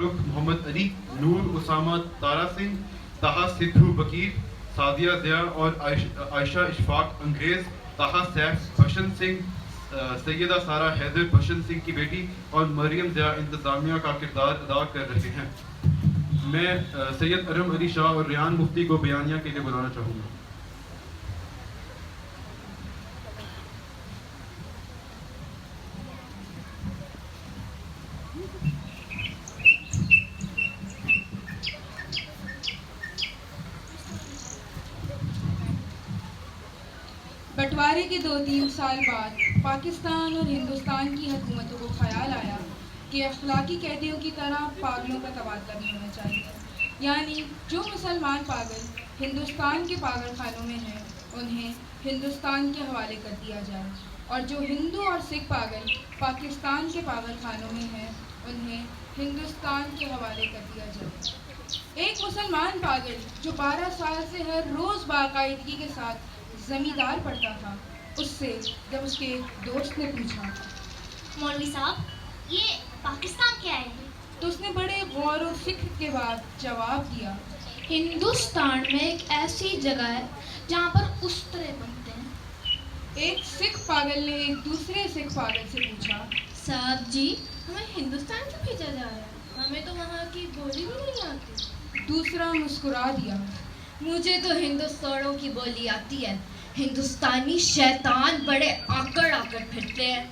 फारूक, मोहम्मद अली, नूर उसामा, तारा सिंह, ताहा सिद्धू बकीर, सादिया ज़िया और आयशा इशफाक अंग्रेज़, ताहा सैफ बशंत सिंह, सैयदा सारा हैदर बशंत सिंह की बेटी और मरियम ज़िया इंतज़ामिया का किरदार अदा कर रहे हैं। मैं सैयद अरम अली शाह और रियान मुफ्ती को बयानिया के लिए बुलाना चाहूँगा। बंटवारे के 2-3 साल बाद पाकिस्तान और हिंदुस्तान की हुकूमतों को ख्याल आया कि अखलाकी कैदियों की तरह पागलों का तबादला भी होना चाहिए। यानी जो मुसलमान पागल हिंदुस्तान के पागल खानों में हैं उन्हें हिंदुस्तान के हवाले कर दिया जाए, और जो हिंदू और सिख पागल पाकिस्तान के पागल खानों में हैं उन्हें हिंदुस्तान के हवाले कर दिया जाए। एक मुसलमान पागल जो 12 साल से हर रोज़ बाकायदगी के साथ ज़मींदार पढ़ता था, उससे जब उसके दोस्त ने पूछा, मौलवी साहब ये पाकिस्तान क्या है, तो उसने बड़े गौर और फिक्र के बाद जवाब दिया, हिंदुस्तान में एक ऐसी जगह है जहाँ पर उस्तरे बनते हैं। एक सिख पागल ने एक दूसरे सिख पागल से पूछा, साहब जी हमें हिंदुस्तान क्यों भेजा जा रहा है, हमें तो वहाँ की बोली भी नहीं आती। दूसरा मुस्कुरा दिया, मुझे तो हिंदुस्तानों की बोली आती है, हिंदुस्तानी शैतान बड़े आकड़ आकड़ फिरते हैं।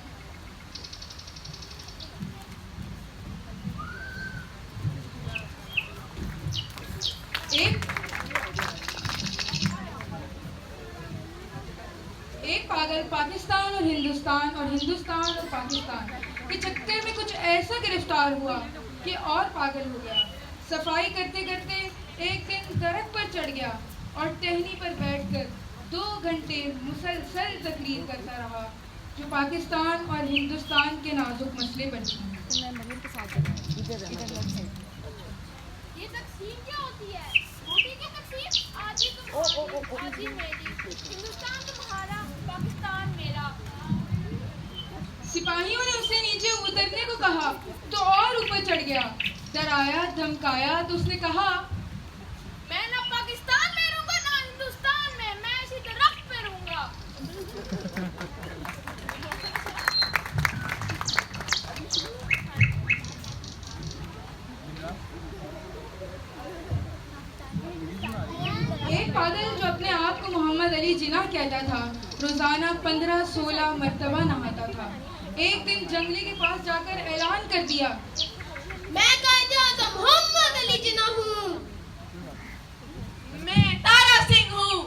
एक पागल पाकिस्तान और हिंदुस्तान और पाकिस्तान के चक्कर में कुछ ऐसा गिरफ्तार हुआ कि और पागल हो गया। सफाई करते करते एक दिन दरख्त पर चढ़ गया और टहनी पर बैठकर 2 घंटे मुसलसल तकरीर करता रहा, जो पाकिस्तान और हिंदुस्तान के नाजुक मसले पर थी। ये तकसीम क्या होती है? रोटी की तकसीम, आधी तुम्हारी, आधी मेरी, हिंदुस्तान तुम्हारा, पाकिस्तान मेरा। सिपाहियों ने उसे नीचे उतरने को कहा तो और ऊपर चढ़ गया। डराया धमकाया तो उसने कहा, मैं ना पाकिस्तान में रहूंगा ना हिंदुस्तान में, मैं इसी दरख्त पे रहूंगा। एक पागल जो अपने आप को मोहम्मद अली जिन्ना कहता था, रोजाना 15-16 मरतबा नहाता था। एक दिन जंगली के पास जाकर ऐलान कर दिया, मैं कायद-ए-आज़म मोहम्मद अली जिन्ना हूँ। मैं तारा सिंह हूँ।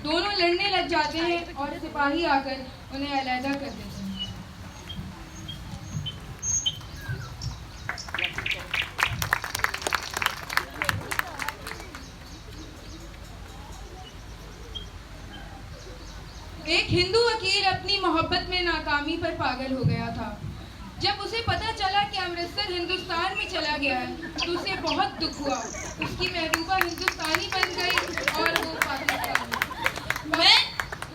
दोनों लड़ने लग जाते हैं और सिपाही आकर उन्हें अलहदा कर देते हैं। एक हिंदू वकील अपनी मोहब्बत में नाकामी पर पागल हो गया था। जब उसे पता चला कि अमृतसर हिंदुस्तान में चला गया है तो उसे बहुत दुख हुआ। उसकी महबूबा हिंदुस्तानी बन गई और वो पाकिस्तानी।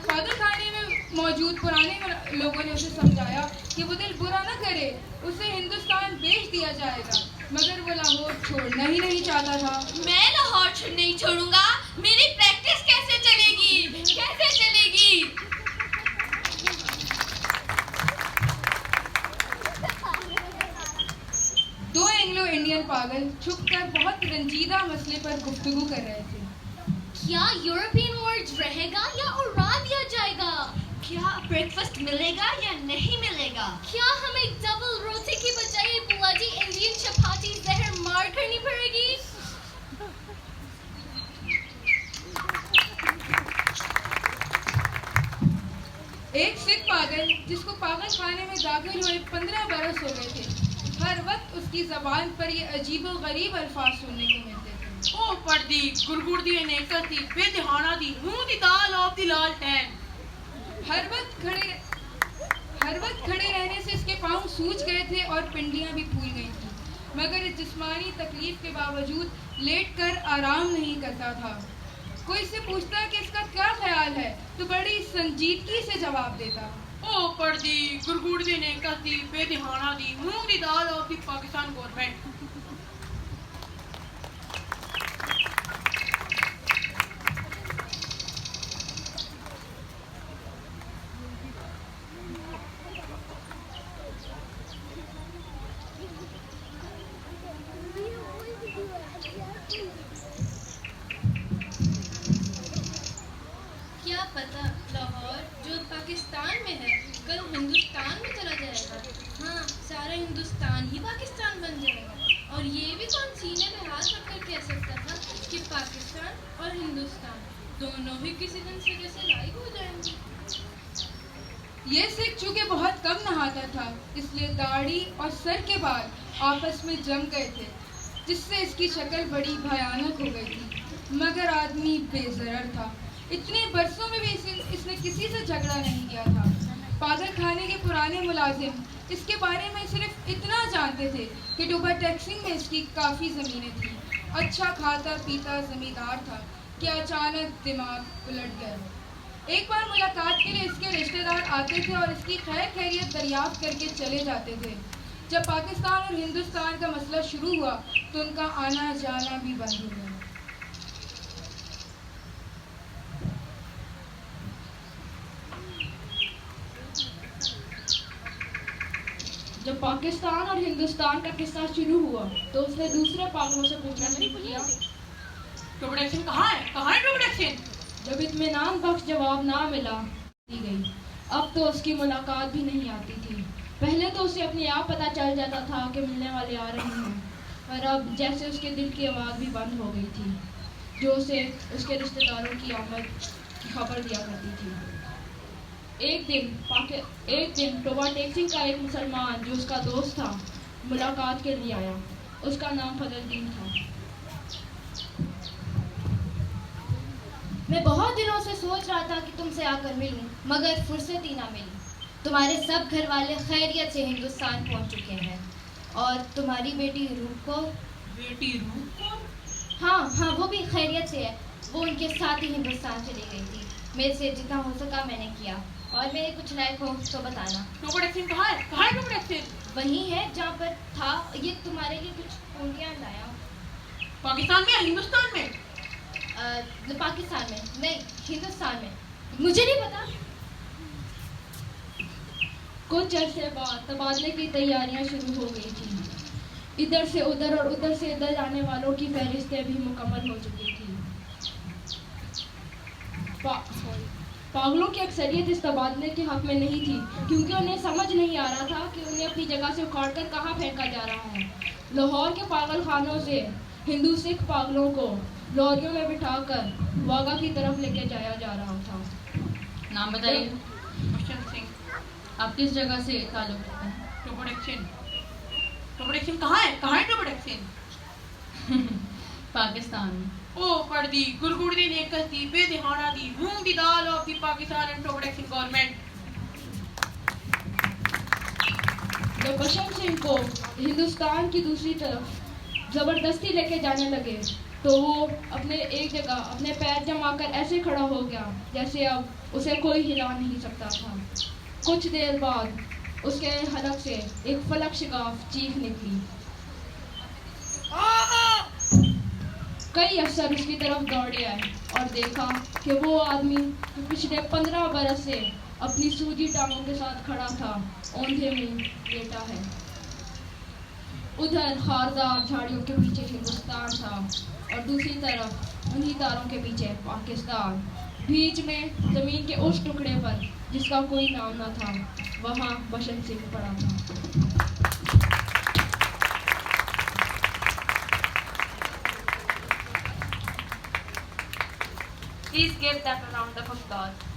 पागल खाने में मौजूद पुराने लोगों ने उसे समझाया कि वो दिल बुरा न करे, उसे हिंदुस्तान भेज दिया जाएगा, मगर वो लाहौर छोड़ना ही नहीं चाहता था। मैं लाहौर नहीं छोड़ूंगा, मेरी प्रैक्टिस कैसे चलेगी, कैसे चलेगी? दो एंग्लो इंडियन पागल छुपकर बहुत रंजीदा मसले पर गुफ्तगू कर रहे थे। क्या यूरोपियन वर्ड्स रहेगा या उड़ा दिया जाएगा? क्या ब्रेकफास्ट मिलेगा या नहीं मिलेगा? क्या हमें डबल रोटी की बजाय बुआजी इंडियन चपाती जहर मार करनी पड़ेगी? एक सिख पागल जिसको पागल खाने में दाखिल हुए 15 बरस हो गए थे, हर वक्त उसकी जबान पर ये अजीबो गरीब अल्फाज सुनने को मिलते थे। ओ पर्दी गुरगुर दी नेकर दी बेदहाना दी मुंह दी दाल ऑफ दी लालटेन। हर वक्त खड़े रहने से इसके पांव सूज गए थे और पिंडियां भी फूल गई थी, मगर इस जिस्मानी तकलीफ के बावजूद लेटकर आराम नहीं करता था। कोई से पूछता कि इसका क्या ख्याल है तो बड़ी संजीदगी से जवाब देता, ओ पढ़दी गुरगुड़दी ने कसदी बेदिहाना दी मूंग दी दाल ऑफ दी पाकिस्तान गवर्नमेंट क्या पता लाहौर जो पाकिस्तान में है कल हिंदुस्तान में चला जाएगा। हाँ, सारा हिंदुस्तान ही पाकिस्तान बन जाएगा। और ये भी कौन सीने में हाथ रखकर कह सकता था कि पाकिस्तान और हिंदुस्तान दोनों ही किसी दिन सिरे से लाइक हो जाएंगे। ये सिख चूंकि बहुत कम नहाता था, इसलिए दाढ़ी और सर के बाल आपस में जम गए थे, जिससे इसकी शक्ल बड़ी भयानक हो गई थी। मगर आदमी बेजरर था। इतने बरसों में भी इसने किसी से झगड़ा नहीं किया था। पागल खाने के पुराने मुलाजिम इसके बारे में सिर्फ इतना जानते थे कि डुबा टैक्सी में इसकी काफ़ी ज़मीनें थी। अच्छा खाता पीता ज़मींदार था कि अचानक दिमाग उलट गया। एक बार मुलाकात के लिए इसके रिश्तेदार आते थे और इसकी खैर खैरियत दरियाफ्त करके चले जाते थे। जब पाकिस्तान और हिंदुस्तान का मसला शुरू हुआ तो उनका आना जाना भी बंद हो गया। जब पाकिस्तान और हिंदुस्तान का किस्सा शुरू हुआ तो उसने दूसरे पागलों से पूछना शुरू किया, प्रोडक्शन कहाँ है प्रोडक्शन? जब इत्मीनान बख्श जवाब ना मिला दी गई। अब तो उसकी मुलाकात भी नहीं आती थी। पहले तो उसे अपने आप पता चल जाता था कि मिलने वाले आ रहे हैं, पर अब जैसे उसके दिल की आवाज़ भी बंद हो गई थी, जो उसे उसके रिश्तेदारों की आमद की खबर दिया करती थी। एक दिन टोबा टेक्सिंग का एक मुसलमान जो उसका दोस्त था मुलाकात के लिए आया। उसका नाम फजलुद्दीन था। मैं बहुत दिनों से सोच रहा था कि तुमसे आकर मिलूं, मगर फुर्सत ही ना मिली। तुम्हारे सब घर वाले खैरियत से हिंदुस्तान पहुंच चुके हैं और तुम्हारी बेटी रूप को हाँ वो भी खैरियत से है। वो उनके साथ ही हिंदुस्तान चली गई थी। मेरे से जितना हो सका मैंने किया, और मेरे कुछ लायक हो तो बताना। प्रोडक्शन कहाँ है प्रोडक्शन? वही है जहाँ पर था। ये तुम्हारे लिए कुछ पूंजियाँ लाया हूँ। पाकिस्तान में या हिंदुस्तान में? पाकिस्तान में नहीं, हिंदुस्तान में। मुझे नहीं पता। कुछ अरसे बाद तबादले की तैयारियां शुरू हो गई थी। इधर से उधर और उधर से इधर जाने वालों की फहरिस्तें भी मुकम्मल हो चुकी थी। पागलों की अक्सरियत इस तबादले के हक में नहीं थी, क्योंकि उन्हें समझ नहीं आ रहा था कि उन्हें अपनी जगह से उखाड़कर कहाँ फेंका जा रहा है। लाहौर के पागल खानों से हिंदू सिख पागलों को लॉरियों में बिठाकर वागा की तरफ लेके जाया जा रहा था। नाम बताइए। बसंत सिंह। आप किस जगह से ताल्लुक़ रखते हैं? प्रोडक्शन कहाँ है प्रोडक्शन? पाकिस्तान में। ओ पढ़दी गुरगुड़दी ने कसदी बेदिहाना दी मूंग दी दाल of the Pakistan and production government. जब बसंत सिंह को हिंदुस्तान की दूसरी तरफ ज़बरदस्ती लेके जाने लगे तो वो अपने एक जगह अपने पैर जमाकर ऐसे खड़ा हो गया जैसे अब उसे कोई हिला नहीं सकता था। कुछ देर बाद उसके हलक से एक फलक शिगाफ चीख निकली। कई अफसर उसकी तरफ दौड़े आए और देखा कि वो आदमी जो पिछले 15 बरस से अपनी सूजी टांगों के साथ खड़ा था, औंधे में लेटा है। उधर खारदार झाड़ियों के पीछे हिंदुस्तान था और दूसरी तरफ उन्हीं तारों के पीछे पाकिस्तान। बीच में ज़मीन के उस टुकड़े पर जिसका कोई नाम न था, वहाँ बसंत सिंह पड़ा था। Please give them a round of applause.